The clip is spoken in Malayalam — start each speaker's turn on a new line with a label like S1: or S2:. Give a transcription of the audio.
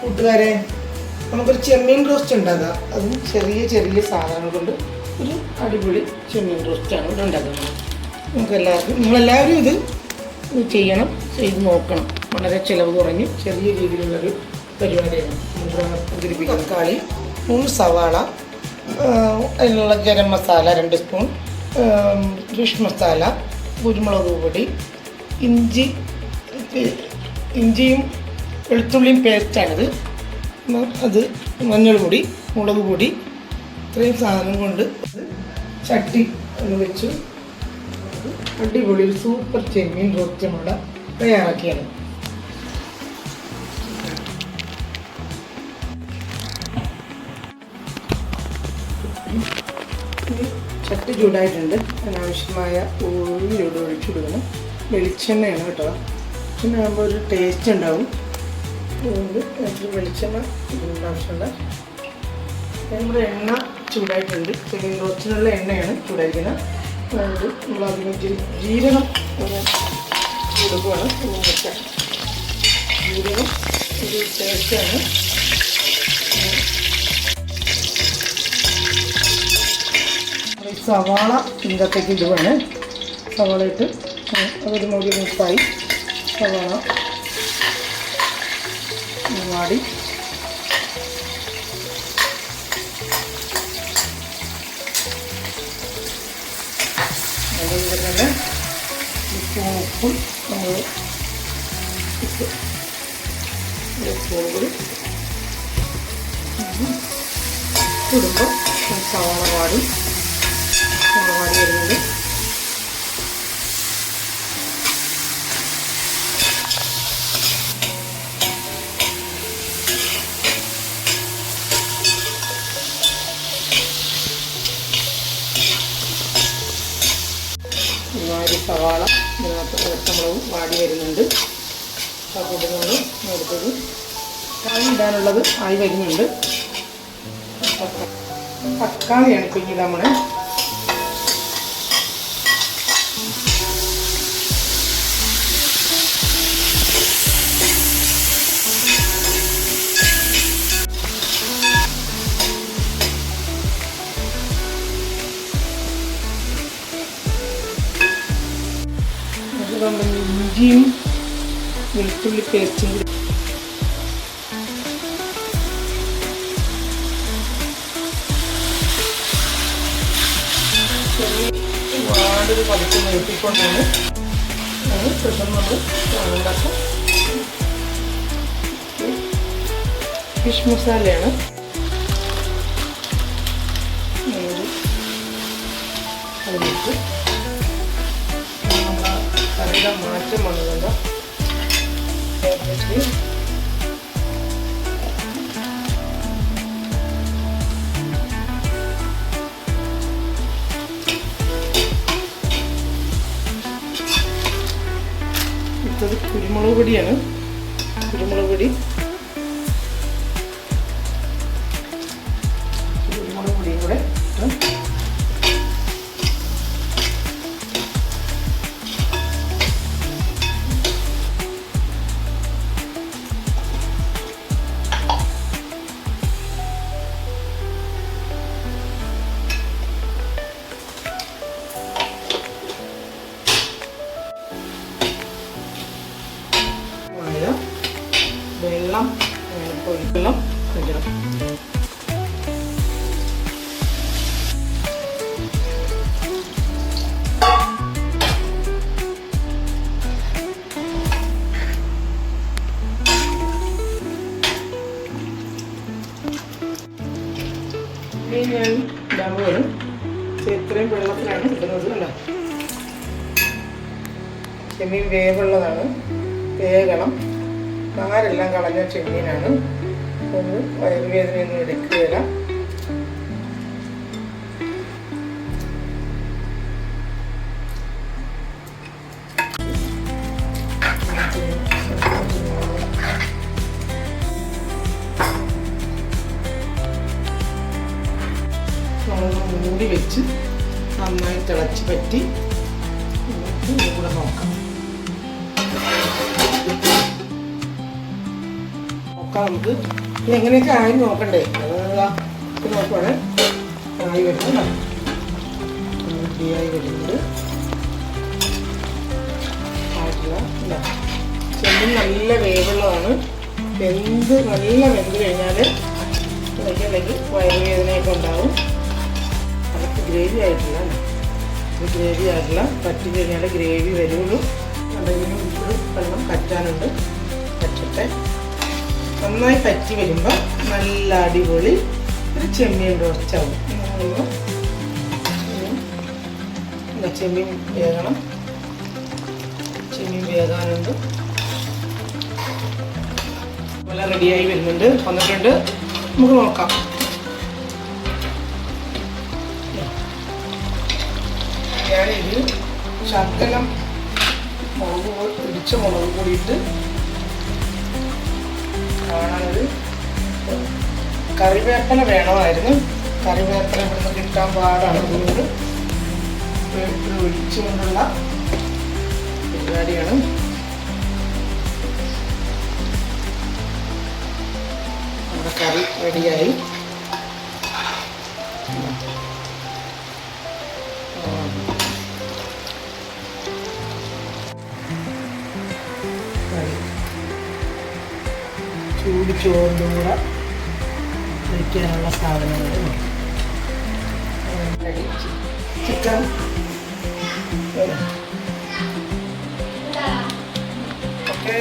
S1: കൂട്ടുകാരെ, നമുക്കൊരു ചെമ്മീൻ റോസ്റ്റ് ഉണ്ടാക്കാം. അതും ചെറിയ ചെറിയ സാധനങ്ങൾ കൊണ്ട് ഒരു അടിപൊളി ചെമ്മീൻ റോസ്റ്റാണ് ഇവിടെ ഉണ്ടാക്കുന്നത്. നിങ്ങളെല്ലാവരും ഇത് ചെയ്യണം, ചെയ്ത് നോക്കണം. വളരെ ചിലവ് കുറഞ്ഞ് ചെറിയ രീതിയിലുള്ളൊരു പരിപാടിയാണ് അവതരിപ്പിക്കുന്നത്. തക്കാളി, 3 സവാള, അതിനുള്ള ഗരം മസാല 2 സ്പൂൺ, ഫിഷ് മസാല, കുരുമുളക് പൊടി, ഇഞ്ചിയും വെളുത്തുള്ളിയും പേസ്റ്റാണിത്. അത് മഞ്ഞൾ പൊടി, മുളക് പൊടി, ഇത്രയും സാധനം കൊണ്ട് ചട്ടി ഒന്ന് വെച്ച് അടിപൊളി ഒരു സൂപ്പർ ചെമ്മീൻ റോസ്റ്റ് ഇവിടെ തയ്യാറാക്കിയാണ്. ചട്ടി ചൂടായിട്ടുണ്ട്. അതിനാവശ്യമായ ഓയിലൂടെ ഒഴിച്ചിടുകയാണ്. വെളിച്ചെണ്ണയാണ് കേട്ടോ. വെളിച്ചെണ്ണ ആകുമ്പോൾ ഒരു ടേസ്റ്റ് ഉണ്ടാവും. അതുകൊണ്ട് വെളിച്ചെണ്ണ ആവശ്യമുണ്ട്. നമ്മുടെ എണ്ണ ചൂടായിട്ടുണ്ട്. ചെമ്മീൻ റോസ്റ്റിനുള്ള എണ്ണയാണ് ചൂടായിരിക്കുന്നത്. അതായത് നമ്മളതിന് ജീരകം കൊടുക്കുകയാണ്. ജീരകം ഒരു ടേസ്റ്റാണ്. സവാള ഇതിനകത്തേക്ക് ഇടുവാണ്. സവാള ഇട്ട് അതൊരു മുടി മിക്സായി. സവാള വാടി അതുപോലെ തന്നെ ഉപ്പും നമ്മൾ ഇടുമ്പോൾ സവാള വാടി വരുന്നുണ്ട്. സവാള നമ്മൾ വാടി വരുന്നുണ്ട്. അപ്പോൾ നമ്മൾ എടുത്തത് തക്കാളി ഇടാനുള്ളത് ആയി വരുന്നുണ്ട്. തക്കാളിയാണ് പിന്നീട് നമ്മൾ ഇഞ്ചിയും വെളുത്തുള്ളി പേസ്റ്റും കൂടി വാടൊരു പതുക്കെ നിർത്തിക്കൊണ്ടാണ് പെട്ടെന്ന് നമ്മൾ ഉണ്ടാക്കും. ഫിഷ് മസാലയാണ്. അതിലേക്ക് കറിയുടെ മാറ്റം വന്നതല്ല. ഇത്തത് കുരുമുളക് പൊടിയാണ്. കുരുമുളക് പൊടിയും കൂടെ വെള്ളം വെള്ളം വയ്ക്കണം. ഞാൻ ഇടാൻ പോലും ഇത്രയും വെള്ളത്തിലാണ് ഇടുന്നത്. അല്ല, ചെമ്മീൻ വേവുള്ളതാണ്, വേകണം. നാരെല്ലാം കളഞ്ഞ ചെമ്മീനാണ്. ഒന്ന് വയറുവേദനയൊന്നും എടുക്കുകയില്ല. മൂടി വെച്ച് നന്നായി തിളച്ച് പറ്റി കൂടെ നോക്കാം. നോക്കാം നമുക്ക്. ഇത് എങ്ങനെയൊക്കെ ആയി നോക്കണ്ടേ? അത് നോക്കുവാണ്. ആയി വരുന്നത് റെഡിയായി വരുന്നുണ്ട്. ആയിട്ടില്ല. ചെമ്മീൻ നല്ല വേവുള്ളതാണ്. നല്ല വെന്ത് കഴിഞ്ഞാൽ അല്ലെങ്കിൽ വയറുവേദനയൊക്കെ ഉണ്ടാവും. അതൊക്കെ ഗ്രേവി ആയിട്ടില്ല. ഇത് ഗ്രേവി ആയിട്ടില്ല. പറ്റി കഴിഞ്ഞാൽ ഗ്രേവി വരുള്ളൂ. എന്തെങ്കിലും ഇപ്പോൾ വെള്ളം പറ്റാനുണ്ട്. പറ്റട്ടെ. നന്നായി പറ്റി വരുമ്പോൾ നല്ല അടിപൊളി ഒരു ചെമ്മീൻ റോസ്റ്റ് ആവും. ചെമ്മീൻ വേകണം. ചെമ്മീൻ വേകാനുണ്ട്. നല്ല റെഡിയായി വരുന്നുണ്ട്, വന്നിട്ടുണ്ട്. നമുക്ക് നോക്കാം. ഞാനിത് ശകലം ഇടിച്ച മുളക് കൂടിയിട്ട് കാണാനൊരു കറിവേപ്പില വേണമായിരുന്നു. കറിവേപ്പില ഇവിടുന്ന് കിട്ടാൻ പാടാണ്. അതുകൊണ്ട് ഒഴിച്ചുകൊണ്ടുള്ള പരിപാടിയാണ്. നമ്മുടെ കറി റെഡിയായി. ചൂട് ചോറിൻ്റെ കൂടെ കഴിക്കാനുള്ള സാധനങ്ങൾ ചിക്കൻ ഓക്കെ.